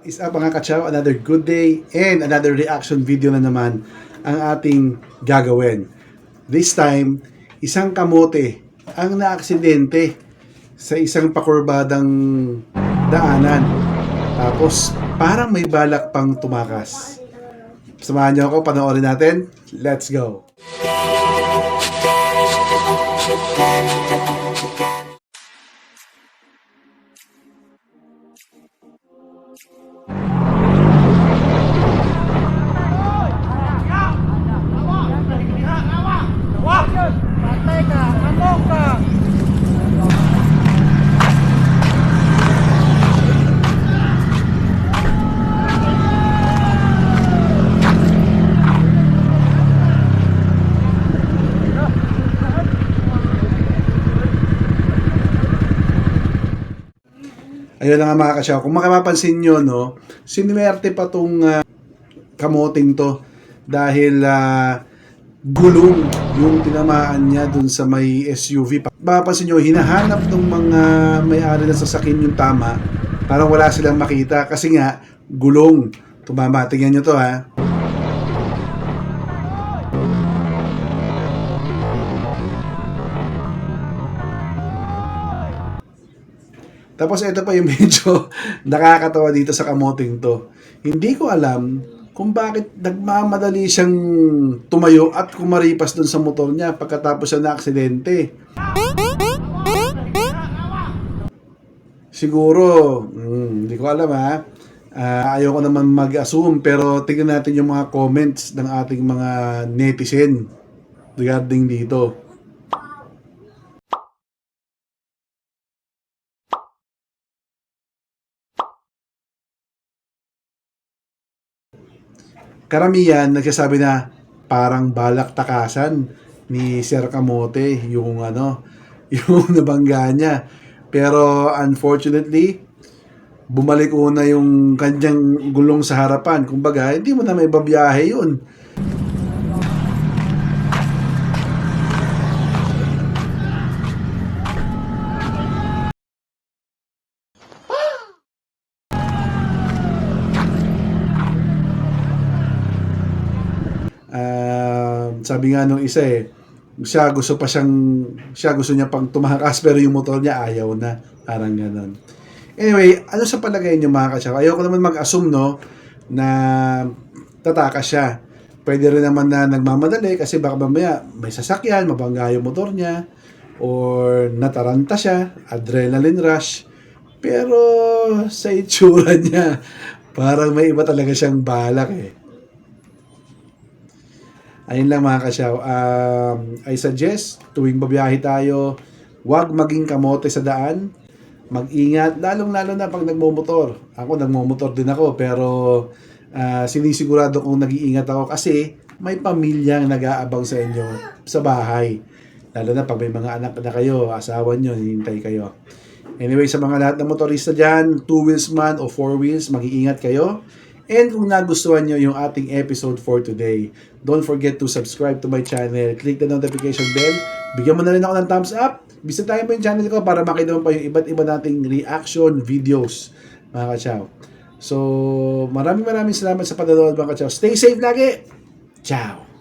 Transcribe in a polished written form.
What is up mga kachaw? Another good day and another reaction video na naman ang ating gagawin. This time, isang kamote ang naaksidente sa isang pakurbadang daanan. Tapos, parang may balak pang tumakas. Samahan niyo ako, panoorin natin. Let's go! Ayun na nga mga kasyaw. Kung makapapansin nyo, no, sinuwerte pa tong kamoting to dahil gulong yung tinamaan niya dun sa may SUV. Mapapansin nyo, hinahanap ng mga may-ari ng sasakyan yung tama. Parang wala silang makita kasi nga, gulong. Tumama. Tingnan nyo to ha. Tapos ito pa yung medyo nakakatawa dito sa kamoting to. Hindi ko alam kung bakit nagmamadali siyang tumayo at kumaripas dun sa motor niya pagkatapos siya na-aksidente. Siguro, hindi ko alam ha. Ayoko naman mag-assume pero tingnan natin yung mga comments ng ating mga netizen regarding dito. Karamihan nagsasabi na parang balak takasan ni Sir Kamote yung yung nabangga niya. Pero unfortunately, bumalik una yung kanyang gulong sa harapan. Kumbaga, hindi mo na may babiyahe yun. Sabi nga nung isa siya gusto niya pang tumakas pero yung motor niya ayaw na, parang gano'n. Anyway, ano sa palagay niyo mga kasyaw? Ayoko naman mag-assume na tatakas siya. Pwede rin naman na nagmamadali kasi baka mamaya may sasakyan, mabangga yung motor niya or nataranta siya, adrenaline rush. Pero sa itsura niya, parang may iba talaga siyang balak Ayun lang mga kasyaw. I suggest, tuwing babiyahe tayo, huwag maging kamote sa daan. Mag-ingat, lalong-lalo na pag nagmomotor. Ako, nagmomotor din ako, pero sinisigurado kong nag-iingat ako kasi may pamilyang nag-aabang sa inyo sa bahay. Lalo na pag may mga anak na kayo, asawa nyo, hinihintay kayo. Anyway, sa mga lahat ng motorista dyan, 2 wheels man o 4 wheels, mag-iingat kayo. And kung nagustuhan nyo yung ating episode for today, don't forget to subscribe to my channel. Click the notification bell. Bigyan mo na rin ako ng thumbs up. Bisitahin mo yung channel ko para makita mo pa yung iba't iba nating reaction videos, mga kachaw. So, maraming salamat sa panonood mga kachaw. Stay safe lagi. Ciao!